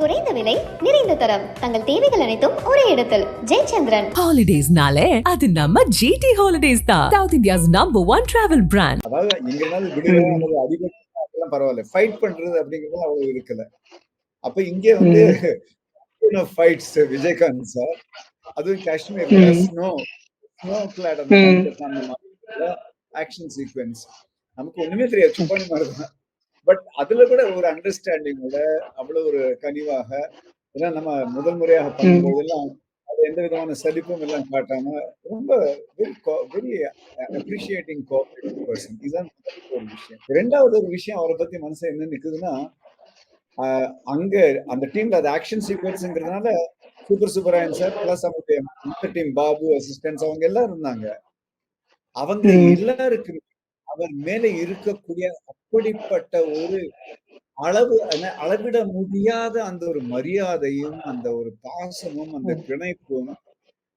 குறைந்த விலை, நிறைந்த தரம், தங்கள் தேவைகள் அனைத்தும் ஒரே இடத்தில். ஜெயச்சந்திரன். ஹாலிடேஸ்னாலே அது நம்ம ஜிடி ஹாலிடேஸ் தான். South India's number 1 travel brand. அதாவது இங்கனால விடுதலை அல்லது அடிபட்டு பரவாயில்ல, ஃபைட் பண்றது அப்படிங்கிறது அவ்வளவு இருக்கல. அப்ப இங்கே வந்து ஃபைட்ஸ் விஜயகாந்த் சார், அதுவும் காஷ்மீர்ல ஸ்னோ கிளாட் அந்த ஆக்ஷன் சீக்வென்ஸ் நமக்கு ஒண்ணுமே தெரியாது, சுப்பானி மாதிரி தான். பட் அதுல கூட ஒரு அண்டர்ஸ்டாண்டிங்கோட அவ்வளவு ஒரு கனிவாக, ஏன்னா நம்ம முதல் முறையாக பண்ணும்போதெல்லாம் அது எந்த விதமான சலிப்பும் எல்லாம் காட்டாம ரொம்ப வெரி அப்ரிஷியேட்டிங் கோஆபரேட்டிவ் பர்சன். இதுதான் ஒரு விஷயம். இரண்டாவது ஒரு விஷயம் அவரை பத்தி மனசு என்ன நிக்குதுன்னா, அங்க அந்த டீம்ல அது action சீக்வன்ஸ்ங்கிறதுனால super Subbarayan sir plus அவங்களுடைய மற்ற டீம் பாபு அசிஸ்டன்ஸ் அவங்க எல்லாரும் இருந்தாங்க. அவங்க எல்லாருக்கும் அவர் மேல இருக்கக்கூடிய அப்படிப்பட்ட ஒரு அளவிட முடியாத அந்த ஒரு மரியாதையும் அந்த ஒரு பாசமும் அந்த பிணைப்பும்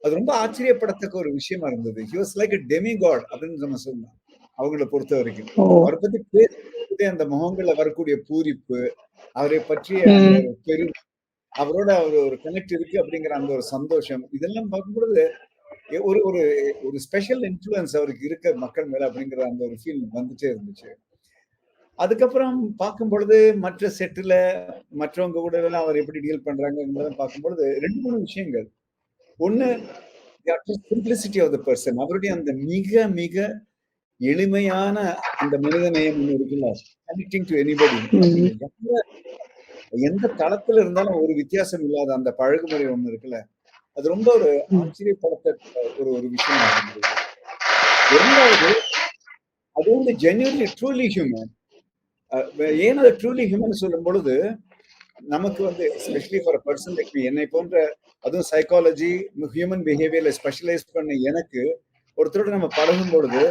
அது ரொம்ப ஆச்சரியப்படத்தக்க ஒரு விஷயமா இருந்தது. He was like a demigod அப்படின்னு நம்ம சொல்லலாம் அவங்களை பொறுத்த வரைக்கும். அவரை பத்தி பேசுறதே அந்த முகங்கள்ல வரக்கூடிய பூரிப்பு, அவரை பற்றிய அவரோட ஒரு கனெக்ட் இருக்கு அப்படிங்கிற அந்த ஒரு சந்தோஷம், இதெல்லாம் பார்க்கும்பொழுது ஒரு ஒரு ஒரு ஸ்பெஷல் இன்ஃப்ளூயன்ஸ் அவருக்கு இருக்க மக்கள் மேல அப்படிங்கிற அந்த ஒரு ஃபீல் வந்துட்டே இருந்துச்சு. அதுக்கப்புறம் பார்க்கும் பொழுது மற்ற செட்டுல மற்றவங்க கூட எல்லாம் அவர் எப்படி டீல் பண்றாங்க பார்க்கும் பொழுது 2-3 விஷயங்கள். ஒண்ணு, சிம்பிளிசிட்டி ஆஃப் த பர்சன், அவருடைய அந்த மிக மிக எளிமையான அந்த மனிதநேயம் ஒண்ணு இருக்குல்ல, கனெக்டிங் டு எனிபடி, எந்த தளத்துல இருந்தாலும் ஒரு வித்தியாசம் இல்லாத அந்த பழகுமுறை ஒண்ணு இருக்குல்ல, அது ரொம்ப ஒரு ஆச்சரியப்படத்தக்க ஒரு விஷயமா இருந்தது. இரண்டாவது, அது வந்து ஜென்யூன்லி ட்ரூலி ஹியூமன். ஏன் அதை ட்ரூலி ஹியூமன் சொல்லும் பொழுது நமக்கு வந்து especially for a person like me, என்னை போன்ற அதுவும் சைக்காலஜி ஹியூமன் பிஹேவியர்ல ஸ்பெஷலைஸ் பண்ண எனக்கு ஒருத்தரோட நம்ம பழகும் பொழுது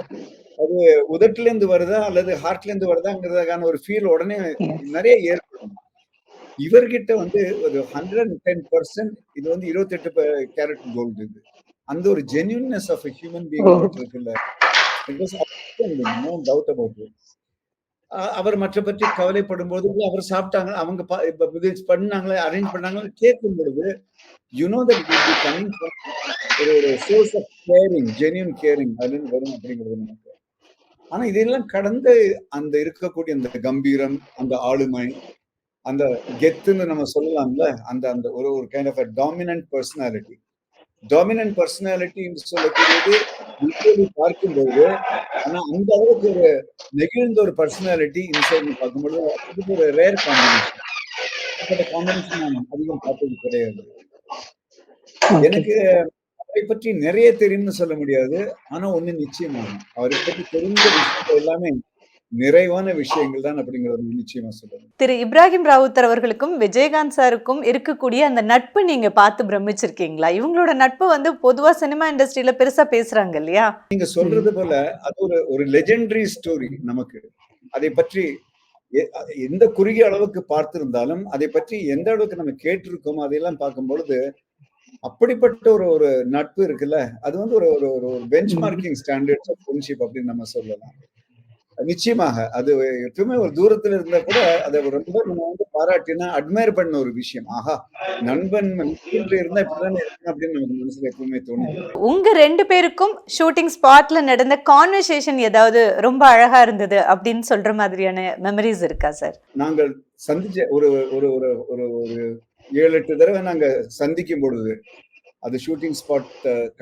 அது உதட்டுல இருந்து வருதா அல்லது ஹார்ட்ல இருந்து வருதாங்கிறதுக்கான ஒரு ஃபீல் உடனே நிறைய ஏற்படும். இவர்கிட்ட வந்து ஒரு 110% இது வந்து 28 கேரட் கோல்டு. இது அந்த ஒரு genuineness of a human being இருக்குல்ல, நோ டவுட் அபவுட் இட். அவர் மற்ற பற்றி கவலைப்படும் போது அவர் சாப்பிட்டாங்க, அவங்க பண்ணாங்களே அரேஞ்ச் பண்ணாங்களே கேட்கும் பொழுது ஒரு source of caring, genuine caring அதுன்னு வரும் அப்படிங்கிறது நமக்கு. ஆனா இதெல்லாம் கடந்து அந்த இருக்கக்கூடிய அந்த கம்பீரம், அந்த ஆளுமை, அந்த கெத்துன்னு நம்ம சொல்லலாம்ல, அந்த அந்த ஒரு kind of dominant personality. Dominant personality சொல்லக்கூடியது பார்க்கும்போது, ஆனா அந்த அளவுக்கு ஒரு நெகிழ்ந்த ஒரு பர்சனாலிட்டி இன்சைட் பார்க்கும்போது அது ஒரு ரேர் காம்பினேஷன். அந்த காம்பினேஷன் நான் அதிகம் பார்த்தது கிடையாது. எனக்கு அவரை பற்றி நிறைய தெரியும்னு சொல்ல முடியாது, ஆனா ஒண்ணு நிச்சயமா, அவரை பற்றி தெரிந்த விஷயங்கள் எல்லாமே நிறைவான விஷயங்கள் தான் அப்படிங்கறது நிச்சயமா சொல்லுங்க. திரு இப்ராஹிம் ராவுத்தர் அவர்களுக்கும் விஜயகாந்த் சாருக்கும் இருக்கக்கூடிய அந்த நட்பு நீங்க பார்த்து பிரமிச்சிருக்கீங்களா? இவங்களோட நட்பு வந்து பொதுவா சினிமா இண்டஸ்ட்ரியில பெருசா பேசுறாங்க இல்லையா? நீங்க சொல்றது போல அது ஒரு லெஜெண்டரி ஸ்டோரி. நமக்கு அதை பற்றி எந்த குறுகிய அளவுக்கு பார்த்திருந்தாலும் அதை பற்றி எந்த அளவுக்கு நம்ம கேட்டிருக்கோமோ அதையெல்லாம் பார்க்கும் பொழுது அப்படிப்பட்ட ஒரு நட்பு இருக்குல்ல, அது வந்து ஒரு benchmarking standards of friendship அப்படின்னு நம்ம சொல்லலாம். நிச்சயமாக அது எப்பவுமே ஒரு தூரத்துல இருந்தா கூட அதை ரொம்ப நம்ம வந்து பாராட்டினா அட்மையர் பண்ண ஒரு விஷயம். ஆஹா, நண்பன் இருந்தா இப்படிதான் இருக்கணும் அப்படின்னு நமக்கு மனசுல எப்பவுமே தோணும். உங்க 2 பேருக்கும் ஷூட்டிங் ஸ்பாட்ல நடந்த கான்வர்சேஷன் ஏதாவது ரொம்ப அழகா இருந்தது அப்படின்னு சொல்ற மாதிரியான மெமரிஸ் இருக்கா சார்? நாங்கள் சந்திச்ச ஒரு ஒரு ஒரு ஒரு ஒரு 7-8 தடவை நாங்க சந்திக்கும் பொழுது, அது ஷூட்டிங் ஸ்பாட்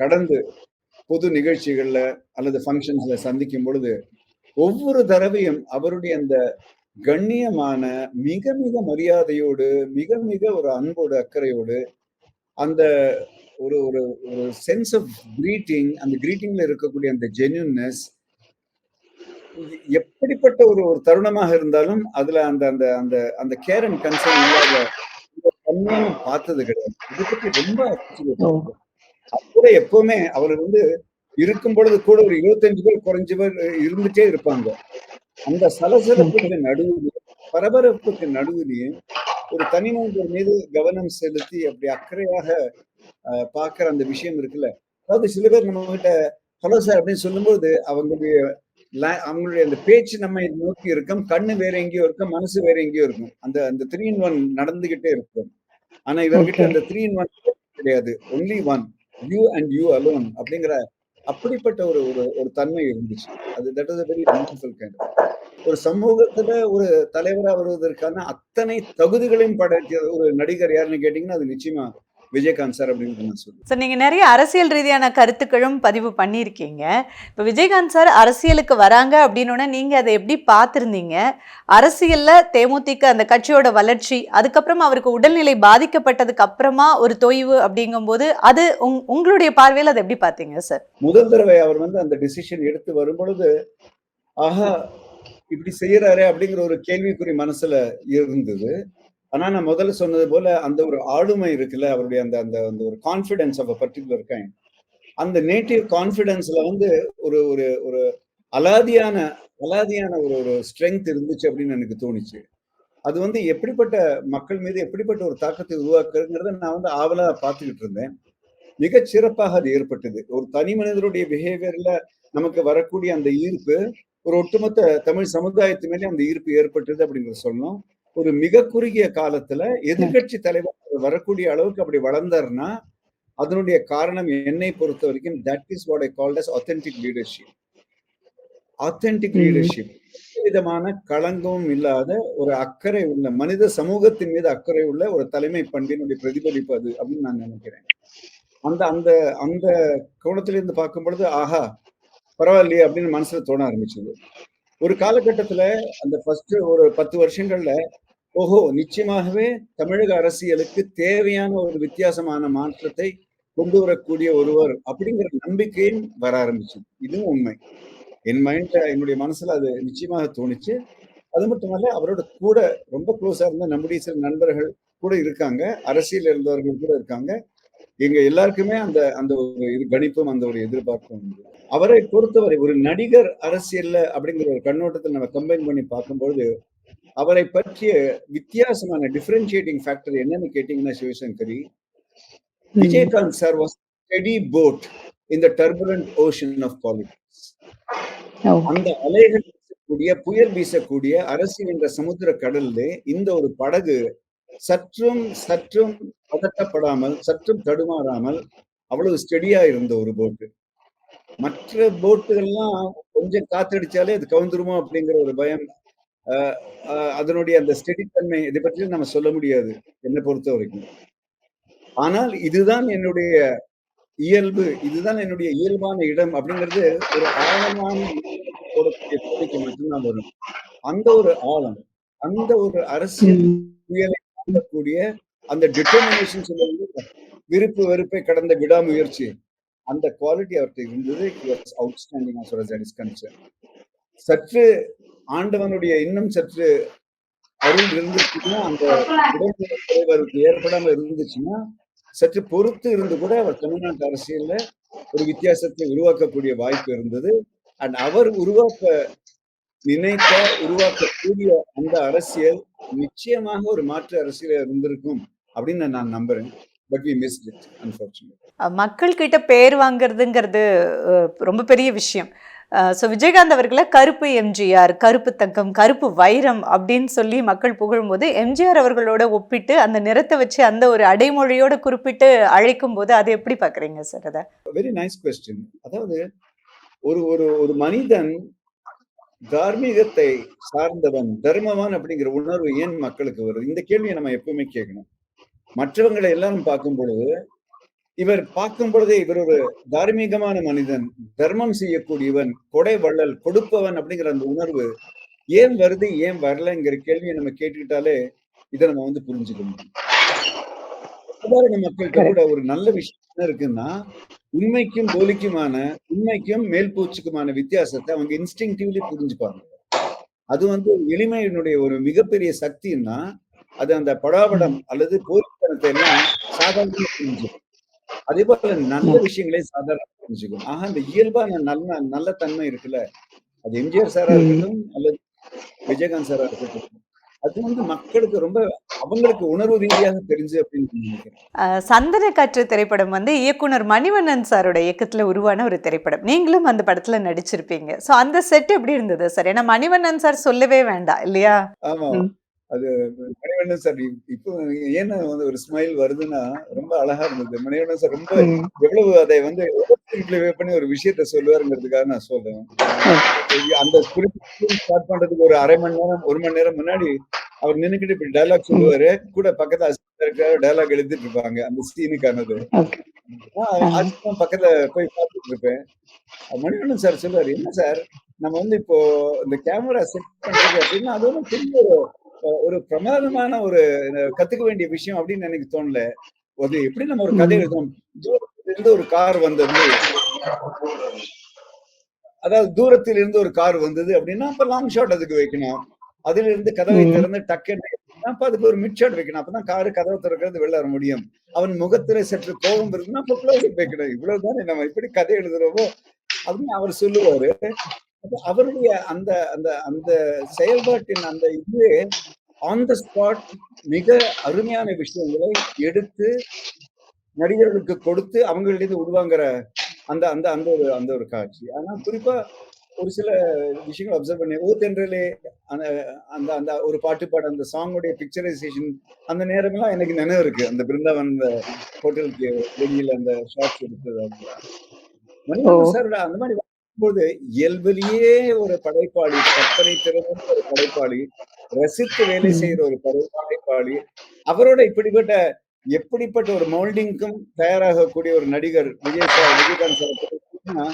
கடந்து பொது நிகழ்ச்சிகள்ல அல்லது ஃபங்க்ஷன்ஸ்ல சந்திக்கும் பொழுது ஒவ்வொரு தடவையும் அவருடைய அந்த கண்ணியமான மிக மிக மரியாதையோடு, மிக மிக ஒரு அன்போடு அக்கறையோடு அந்த ஒரு ஒரு ஒரு சென்ஸ் ஆஃப் கிரீட்டிங், அந்த கிரீட்டிங்ல இருக்கக்கூடிய அந்த ஜென்யூன்னஸ், எப்படிப்பட்ட ஒரு தருணமாக இருந்தாலும் அதுல அந்த அந்த அந்த அந்த கேர் அண்ட் கன்சர்ன் இல்லாத பார்த்தது கிடையாது. இதை பற்றி ரொம்ப கூட எப்பவுமே அவர் வந்து இருக்கும் பொழுது கூட ஒரு 25 பேர் குறைஞ்ச பேர் இருந்துட்டே இருப்பாங்க. அந்த சலசலப்புக்கு நடுவில், பரபரப்புக்கு நடுவிலேயும் ஒரு தனிமனிதர் மீது கவனம் செலுத்தி அப்படி அக்கறையாக பார்க்கிற அந்த விஷயம் இருக்குல்ல. அதாவது சில பேர் நம்ம கிட்ட ஹலோ சார் அப்படின்னு சொல்லும்போது அவங்களுடைய அந்த பேச்சு நம்ம நோக்கி இருக்கும், கண்ணு வேற எங்கேயோ இருக்கும், மனசு வேற எங்கேயோ இருக்கும். அந்த 3-in-1 நடந்துகிட்டே இருக்கும். ஆனா இவர்கிட்ட ஓகே. அந்த 3 in 1 கிடையாது. Only one, you and you alone அப்படிங்கிற அப்படிப்பட்ட ஒரு ஒரு ஒரு தன்மை இருந்துச்சு. அது that is a very wonderful kind of. ஒரு சமூகத்துல ஒரு தலைவரா வருவதற்கான அத்தனை தகுதிகளையும் படைத்த ஒரு நடிகர் யாருன்னு கேட்டீங்கன்னா அது நிச்சயமா விஜயகாந்த் சார் அப்படின்னு நான் சொல்லுவேன். ஸோ நீங்க நிறைய அரசியல் ரீதியான கருத்துக்களும் பதிவு பண்ணியிருக்கீங்க. இப்போ விஜயகாந்த் சார் அரசியலுக்கு வராங்க அப்படின்னோடனே நீங்க அதை எப்படி பார்த்திருந்தீங்க? அரசியல்ல தேமுதிக அந்த கட்சியோட வளர்ச்சி, அதுக்கப்புறமா அவருக்கு உடல்நிலை பாதிக்கப்பட்டதுக்கு அப்புறமா ஒரு தொய்வு அப்படிங்கும்போது அது உங்களுடைய பார்வையில் அதை எப்படி பார்த்தீங்க சார்? முதல் தடவை அவர் வந்து அந்த டிசிஷன் எடுத்து வரும்பொழுது, ஆஹா இப்படி செய்யறாரே அப்படிங்கிற ஒரு கேள்விக்குறி மனசுல இருந்தது. ஆனா நான் முதல்ல சொன்னது போல அந்த ஒரு ஆளுமை இருக்குல்ல, அவருடைய அந்த அந்த அந்த ஒரு confidence of a particular kind, அந்த நேட்டிவ் கான்ஃபிடன்ஸ்ல வந்து ஒரு ஒரு ஒரு அலாதியான அலாதியான ஒரு ஒரு ஸ்ட்ரென்த் இருந்துச்சு அப்படின்னு எனக்கு தோணுச்சு. அது வந்து எப்படிப்பட்ட மக்கள் மீது எப்படிப்பட்ட ஒரு தாக்கத்தை உருவாக்குறதுங்கிறத நான் வந்து ஆவலா பார்த்துக்கிட்டு இருந்தேன். மிகச் சிறப்பாக அது ஏற்பட்டது. ஒரு தனி மனிதனுடைய பிஹேவியர்ல நமக்கு வரக்கூடிய அந்த ஈர்ப்பு ஒரு ஒட்டுமொத்த தமிழ் சமுதாயத்து மேலே அந்த ஈர்ப்பு ஏற்பட்டது அப்படிங்கிறத சொல்லணும். ஒரு மிக குறுகிய காலத்துல எதிர்க்கட்சி தலைவர் வரக்கூடிய அளவுக்கு அப்படி வளர்ந்தாருன்னா அதனுடைய காரணம் என்னை பொறுத்த வரைக்கும் that is what I called as authentic leadership. Authentic leadership விதமான களங்கமும் இல்லாத ஒரு அக்கறை உள்ள மனித சமூகத்தின் மீது அக்கறை உள்ள ஒரு தலைமை பண்பினுடைய பிரதிபலிப்பு அது அப்படின்னு நான் நினைக்கிறேன். அந்த அந்த அந்த கோணத்திலிருந்து பார்க்கும் பொழுது ஆஹா பரவாயில்லையே அப்படின்னு மனசுல தோண ஆரம்பிச்சது. ஒரு காலகட்டத்துல அந்த ஃபர்ஸ்ட் ஒரு 10 வருஷங்கள்ல ஓஹோ நிச்சயமாகவே தமிழக அரசியலுக்கு தேவையான ஒரு வித்தியாசமான மாற்றத்தை கொண்டு வரக்கூடிய ஒருவர் அப்படிங்கிற நம்பிக்கையும் வர ஆரம்பிச்சது. இதுவும் உண்மை. என் மைண்ட்ல என்னுடைய மனசுல அது நிச்சயமாக தோணுச்சு. அது மட்டுமல்ல அவரோட கூட ரொம்ப க்ளோஸா இருந்த நம்முடைய சில நண்பர்கள் கூட இருக்காங்க, அரசியல் இருந்தவர்கள் கூட இருக்காங்க. எங்க எல்லாருக்குமே அந்த அந்த ஒரு இது கணிப்பும் அந்த ஒரு எதிர்பார்ப்பும் உண்டு. அவரை பொறுத்தவரை ஒரு நடிகர் அரசியல்ல அப்படிங்கிற ஒரு கண்ணோட்டத்தில் நம்ம கம்பைன் பண்ணி பார்க்கும்பொழுது அவரை பற்றிய வித்தியாசமான டிஃபரன்ஷியேட்டிங் ஃபேக்டர் என்னன்னு கேட்டீங்கன்னா Sivasankari, Vijayakanth sir was steady boat in the turbulent ocean of politics. அந்த அலைகள் வீசக்கூடிய புயல் வீசக்கூடிய அரசியல் என்ற சமுத்திர கடல்ல இந்த ஒரு படகு சற்றும் சற்றும் பதட்டப்படாமல் சற்றும் தடுமாறாமல் அவ்வளவு ஸ்டெடியா இருந்த ஒரு போட்டு. மற்ற போட்டுகள்லாம் கொஞ்சம் காத்தடிச்சாலே அது கவுந்துருமோ அப்படிங்கிற ஒரு பயம், அதனுடைய அந்த ஸ்டெடித்தன்மை இதை பற்றி நம்ம சொல்ல முடியாது என்னை பொறுத்த வரைக்கும். ஆனால் இதுதான் என்னுடைய இயல்பு, இதுதான் என்னுடைய இயல்பான இடம் அப்படிங்கிறது ஒரு ஆழமான கோடைக்கு மட்டும்தான் வரும். அந்த ஒரு ஆழம், அந்த ஒரு அரசியல் புயலை தாண்டக்கூடிய அந்த டிட்டர்மினேஷன் சொல்லுவது, விருப்பு வெறுப்பை கடந்த விடாமுயற்சி, அந்த குவாலிட்டி அவர்கிட்ட இருந்தது. Outstanding as far as that is concerned. சற்று ஆண்டவனுடைய இன்னும் சற்று அருள் இருந்துச்சுன்னா, அந்த உடல்நல குறைவு ஏற்படாம இருந்துச்சுன்னா சற்று பொறுத்து இருந்து கூட அவர் தமிழ்நாட்டு அரசியல்ல ஒரு வித்தியாசத்தை உருவாக்கக்கூடிய வாய்ப்பு இருந்தது. அண்ட் அவர் நினைத்த உருவாக்கக்கூடிய அந்த அரசியல் நிச்சயமாக ஒரு மாற்று அரசியல் இருந்திருக்கும் அப்படின்னு நான் நம்புறேன். But we missed it unfortunately. மக்கள் கிட்ட பேர் வாங்குறதுங்கிறது ரொம்ப பெரிய விஷயம். ஸோ விஜயகாந்த் அவர்களை கருப்பு எம்ஜிஆர், கருப்பு தங்கம், கருப்பு வைரம் அப்படின்னு சொல்லி மக்கள் புகழும்போது எம்ஜிஆர் அவர்களோட ஒப்பிட்டு அந்த நிறத்தை வச்சு அந்த ஒரு அடைமொழியோட குறிப்பிட்டு அழைக்கும் போது அதை எப்படி பாக்குறீங்க சார்? அதை வெரி நைஸ் கொஸ்டின். அதாவது ஒரு ஒரு ஒரு மனிதன் தார்மீகத்தை சார்ந்தவன், தர்மவான் அப்படிங்கிற உணர்வு ஏன் மக்களுக்கு வருது? இந்த கேள்வியை நம்ம எப்பவுமே கேட்கணும். மற்றவங்களை எல்லாரும் பார்க்கும் பொழுது இவர் பார்க்கும் பொழுதே இவர் ஒரு தார்மீகமான மனிதன், தர்மம் செய்யக்கூடியவன், கொடை வள்ளல், கொடுப்பவன் அப்படிங்கிற அந்த உணர்வு ஏன் வருது, ஏன் வரலங்கிற கேள்வியை நம்ம கேட்டுக்கிட்டாலே இதை நம்ம வந்து புரிஞ்சுக்க முடியும். சாதாரண மக்கள்கிட்ட கூட ஒரு நல்ல விஷயம் என்ன இருக்குன்னா, உண்மைக்கும் போலிக்குமான, உண்மைக்கும் மேல் பூச்சுக்குமான வித்தியாசத்தை அவங்க இன்ஸ்டிங்டிவ்லி புரிஞ்சுப்பாங்க. அது வந்து எளிமையினுடைய ஒரு மிகப்பெரிய சக்தின்னா அது அந்த படாபடம் அல்லது போலித்தனத்தை எல்லாம் சாதாரண புரிஞ்சுக்கும். அதே போல நல்ல விஷயங்களே சாதாரண புரிஞ்சுக்கும். ஆக அந்த இயல்பான நல்ல தன்மை இருக்குல்ல, அது எம்ஜிஆர் சாரா இருக்கட்டும் அல்லது விஜயகாந்த் சாரா இருக்கட்டும், அது வந்து மக்களுக்கு ரொம்ப அவங்களுக்கு உணர்வு ரீதியாக தெரிஞ்சு அப்படின்னு நினைக்கிறேன். சந்தன காற்று திரைப்படம் வந்து இயக்குனர் மணிவண்ணன் சாரோட இயக்கத்துல உருவான ஒரு திரைப்படம். நீங்களும் அந்த படத்துல நடிச்சிருப்பீங்க. சோ அந்த செட் எப்படி இருந்தது சார்? ஏன்னா மணிவண்ணன் சார் சொல்லவே வேண்டாம் இல்லையா? ஆமா, அது மணிவண்ணன் சார் இப்போ ஏன்னா வந்து ஒரு ஸ்மைல் வருதுன்னா ரொம்ப அழகா இருந்தது. மணிவண்ணன் சார் ரொம்ப எவ்வளவு அதை வந்து சிம்பிளிஃபை பண்ணி ஒரு விஷயத்த சொல்லுவாருங்கிறதுக்காக நான் சொல்றேன். அந்த ஸ்கிரிப்ட் ஸ்டார்ட் பண்றதுக்கு ஒரு 1/2 மணி நேரம் 1 மணி நேரம் முன்னாடி அவர் நின்னுக்கிட்டு இப்படி டயலாக் சொல்லுவாரு. கூட பக்கத்துல அசிஸ்டன்ட் டயலாக் எழுதிட்டு இருப்பாங்க அந்த சீனுக்கானது. நான் பக்கத்துல போய் பார்த்துட்டு இருப்பேன். மணிவண்ணன் சார் சொல்லுவாரு, என்ன சார் நம்ம வந்து இப்போ இந்த கேமரா செட் பண்றது அப்படின்னா அது வந்து பெரிய ஒரு பிரமாதமான ஒரு கத்துக்க வேண்டிய விஷயம் அப்படின்னு எனக்கு தோணல. அது எப்படி நம்ம ஒரு கதை எழுதணும், தூரத்துல இருந்து ஒரு கார் வந்தது, அதாவது தூரத்தில் இருந்து ஒரு கார் வந்தது அப்படின்னா அப்ப லாங் ஷாட் அதுக்கு வைக்கணும். அதுல இருந்து கதவை திறந்து டக்குன்னு அப்ப அதுக்கு ஒரு மிட் ஷாட் வைக்கணும். அப்பதான் காரு கதவை திறக்கிறது வெளில வர முடியும். அவன் முகத்துல சற்று கோபம் இருக்குன்னா அப்ப க்ளோஸ் வைக்கணும். இவ்வளவுதானே நம்ம எப்படி கதை எழுதுறோமோ அப்படின்னு அவர் சொல்லுவாரு. அவருடைய அந்த அந்த அந்த செயல்பாட்டின் அந்த இதுவே ஆன் த ஸ்பாட் மிக அருமையான விஷயங்களை எடுத்து நடிகர்களுக்கு கொடுத்து அவங்களிடம் உருவாங்குற அந்த அந்த அந்த ஒரு அந்த ஒரு காட்சி. ஆனா குறிப்பா ஒரு சில விஷயங்கள் அப்சர்வ் பண்ணி தென்றலே அந்த அந்த அந்த ஒரு பாட்டு பாட அந்த சாங்குடைய பிக்சரைசேஷன் அந்த நேரமெல்லாம் எனக்கு நினைவு இருக்கு. அந்த பிருந்தாவன் ஹோட்டலுக்கு வெளியில அந்த ஷாட்ஸ் எடுத்தது மணிவண்ணன் சார் அந்த மாதிரி போது இயல்பிலேயே ஒரு படைப்பாளி, கற்பனை திறந்த ஒரு படைப்பாளி, ரசித்து வேலை செய்யற ஒரு படைப்பாளி, அவரோட எப்படிப்பட்ட ஒரு மோல்டிங்க்கும் தயாராகக்கூடிய ஒரு நடிகர் விஜயகாந்த் சார்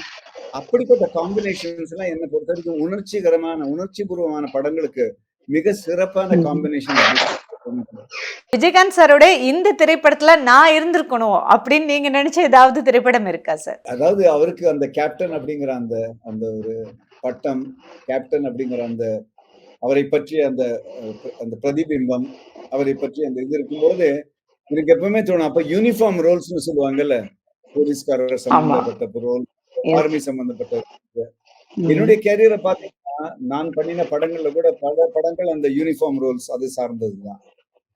அப்படிப்பட்ட காம்பினேஷன்ஸ் எல்லாம் என்ன பொறுத்த வரைக்கும் உணர்ச்சி பூர்வமான படங்களுக்கு மிக சிறப்பான காம்பினேஷன். விஜயகாந்த் சாரோட இந்த திரைப்படத்துல நான் இருந்திருக்கணும் அப்படின்னு நீங்க நினைச்ச ஏதாவது திரைப்படம் இருக்கா சார்? அதாவது அவருக்கு அந்த கேப்டன் அப்படிங்கிற அந்த அந்த ஒரு பட்டம், கேப்டன் அப்படிங்கிற அந்த அவரை பற்றிய அந்த அந்த பிரதிபிம்பம், அவரை பற்றி அந்த இது இருக்கும்போது எனக்கு எப்பவுமே தோணும், அப்ப யூனிஃபார்ம் ரோல்ஸ்னு சொல்லுவாங்கல்ல, போலீஸ்காரர் சம்பந்தப்பட்ட ரோல், ஆர்மி சம்பந்தப்பட்ட. என்னுடைய கேரியரை பாத்தீங்கன்னா நான் பண்ணின படங்கள்ல கூட பல படங்கள் அந்த யூனிஃபார்ம் ரோல்ஸ் அது சார்ந்ததுதான்.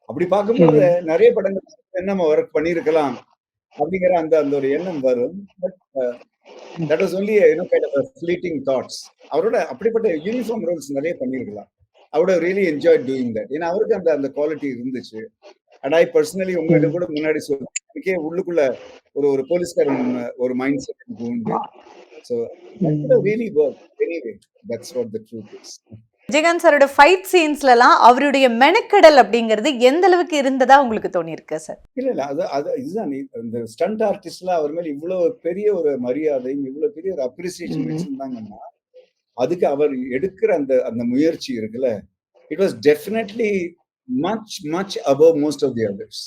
அப்படி பார்க்கும்போது நிறைய படங்கள் நம்ம ஒர்க் பண்ணிருக்கலாம் அப்படிங்கிற அந்த அந்த ஒரு எண்ணம் வரும். But that was only kind of fleeting thoughts. அவரோட அப்படிப்பட்ட யூனிஃபார்ம் ரோல்ஸ் நிறைய பண்ணிருக்கலாம். I would have really enjoy doing that. ஏன்னா அவருக்கு அந்த அந்த குவாலிட்டி இருந்துச்சு. அண்ட் ஐ பர்சனலி உங்ககிட்ட கூட முன்னாடி சொல்றேன், எனக்கே உள்ளுக்குள்ள ஒரு போலீஸ்காரன் ஒரு மைண்ட் செட் எனக்கு உண்டு. So really work anyway. That's what the truth is. Vijayakanth சாரோட ஃபைட் சீன்ஸ்லாம் அவருடைய மெனக்கெடல் அப்படிங்கிறது எந்த அளவுக்கு இருந்ததா உங்களுக்கு தோணி இருக்கு சார்? இல்ல அது இதுதான் இந்த ஸ்டண்ட் ஆர்டிஸ்ட்ல அவர் மேல இவ்வளவு பெரிய ஒரு மரியாதையும் இவ்வளவு பெரிய ஒரு அப்ரிசியேஷன் வச்சிருந்தாங்கன்னா அதுக்கு அவர் எடுக்கிற அந்த அந்த முயற்சி இருக்குல்ல, it was definitely much above most of the others.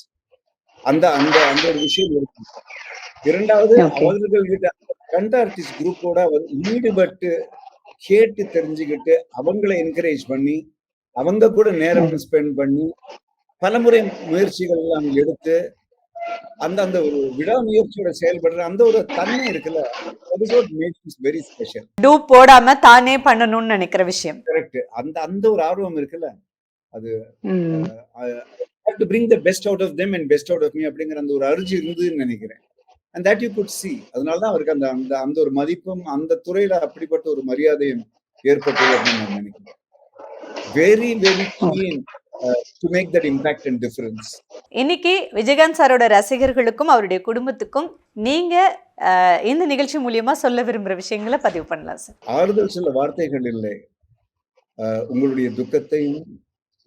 அந்த அந்த அந்த ஒரு விஷயம் இருக்கு. இரண்டாவது அவர்கள்கிட்ட ஸ்டண்ட் ஆர்டிஸ்ட் குரூப்போட ஈடுபட்டு கேட்டு தெரிஞ்சுக்கிட்டு அவங்களை என்கரேஜ் பண்ணி அவங்க கூட நேரம் ஸ்பெண்ட் பண்ணி பலமுறை முயற்சிகள் எல்லாம் எடுத்து அந்த அந்த ஒரு விடாமுயற்சியோட செயல்படுற அந்த ஒரு தன்மை இருக்குல்ல, வெரி ஸ்பெஷல். டூப் போடாம தானே பண்ணணும்னு நினைக்கிற விஷயம். கரெக்ட். அந்த அந்த ஒரு ஆர்வம் இருக்குல்ல, அது to bring the best out of them and best out of me அப்படிங்கிற அந்த ஒரு அர்ஜி இருந்ததுன்னு நினைக்கிறேன். And that you could see. அதனாலதான் அவருக்கு அந்த அந்த அந்த ஒரு மதிப்பும் அந்த துறையில அப்படிப்பட்ட ஒரு மரியாதையும் ஏற்பட்டது அப்படின்னு நான் நினைக்கிறேன். Very very keen to make that impact and difference. இன்னைக்கு விஜயகாந்த் சாரோட ரசிகர்களுக்கும் அவருடைய குடும்பத்துக்கும் நீங்க இந்த நிகழ்ச்சி மூலியமா சொல்ல விரும்புற விஷயங்களை பதிவு பண்ணலாம் சார். ஆறுதல் சொல்ல வார்த்தைகள் இல்லை. உங்களுடைய துக்கத்தையும்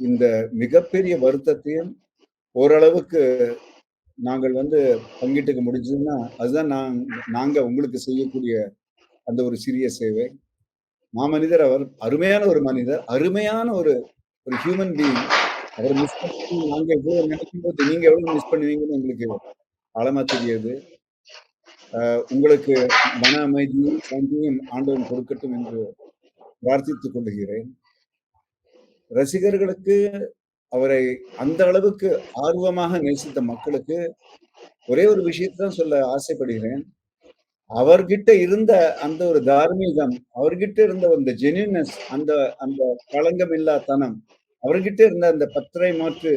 இந்த மிகப்பெரிய வருத்தத்தையும் ஓரளவுக்கு நாங்கள் வந்து பங்கிட்டுக்க முடிஞ்சதுன்னா அதுதான் நாங்க உங்களுக்கு செய்யக்கூடிய அந்த ஒரு சிறிய சேவை. மாமனிதர் அவர் அருமையான ஒரு மனிதர், அருமையான ஒரு ஒரு ஹியூமன் பீயிங். அவர் மிஸ் பண்ணி நாங்க எவ்வளவு நினைக்கும் போது நீங்க எவ்வளவு மிஸ் பண்ணுவீங்கன்னு எங்களுக்கு ஆழமா தெரியாது. உங்களுக்கு மன அமைதியும் சாந்தியும் ஆண்டவன் கொடுக்கட்டும் என்று பிரார்த்தித்துக் கொள்கிறேன். ரசிகர்களுக்கு அவரை அந்த அளவுக்கு ஆர்வமாக நேசித்த மக்களுக்கு ஒரே ஒரு விஷயத்தான் சொல்ல ஆசைப்படுகிறேன். அவர்கிட்ட இருந்த அந்த ஒரு தார்மீகம், அவர்கிட்ட இருந்த அந்த ஜென்யூனஸ், அந்த அந்த களங்கமில்லா தனம், அவர்கிட்ட இருந்த அந்த பத்திரை மாற்று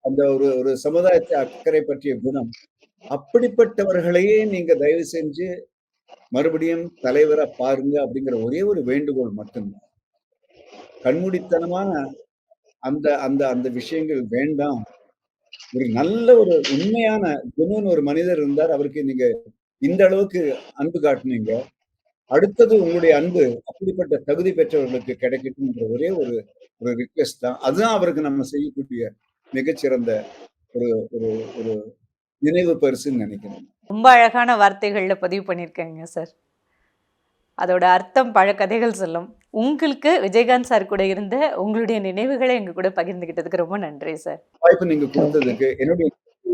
அந்த ஒரு ஒரு சமுதாயத்தை அக்கறை பற்றிய குணம், அப்படிப்பட்டவர்களையே நீங்க தயவு செஞ்சு மறுபடியும் தலைவரா பாருங்க அப்படிங்கிற ஒரே ஒரு வேண்டுகோள் மட்டும்தான். கண்மூடித்தனமான அந்த அந்த அந்த விஷயங்கள் வேண்டாம். ஒரு நல்ல ஒரு உண்மையான ஜென்யூன் ஒரு மனிதர் இருந்தார். அவருக்கு நீங்க இந்த அளவுக்கு அன்பு காட்டுனீங்க. அடுத்தது உங்களுடைய அன்பு அப்படிப்பட்ட தகுதி பெற்றவர்களுக்கு கிடைக்கட்டும்ன்ற ஒரே ஒரு ஒரு ரிக்வெஸ்ட் தான். அதுதான் அவருக்கு நம்ம செய்யக்கூடிய மிகச்சிறந்த ஒரு ஒரு ஒரு நினைவு பரிசுன்னு நினைக்கிறேன். ரொம்ப அழகான வார்த்தைகள்ல பதிவு பண்ணியிருக்கேங்க சார். அதோட அர்த்தம் பல கதைகள் சொல்லும். உங்களுக்கு விஜயகாந்த் சார் கூட இருந்த உங்களுடைய நினைவுகளை எங்க கூட பகிர்ந்துகிட்டதுக்கு ரொம்ப நன்றி சார். வாய்ப்பு நீங்க கொடுத்ததுக்கு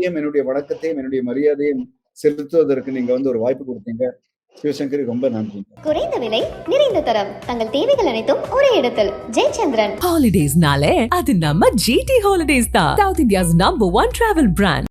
என்னுடைய வணக்கத்தையும் என்னுடைய மரியாதையும் செலுத்துவதற்கு நீங்க வந்து ஒரு வாய்ப்பு கொடுத்தீங்க. சிவசங்கரி, ரொம்ப நன்றி. குறைந்த விலை நிறைந்த தரம் தங்கள் தேவைகள் அனைத்தும் ஒரே இடத்தில். Jayachandran. Holidays nale adu namma GT Holidays da. South India's #1 travel brand.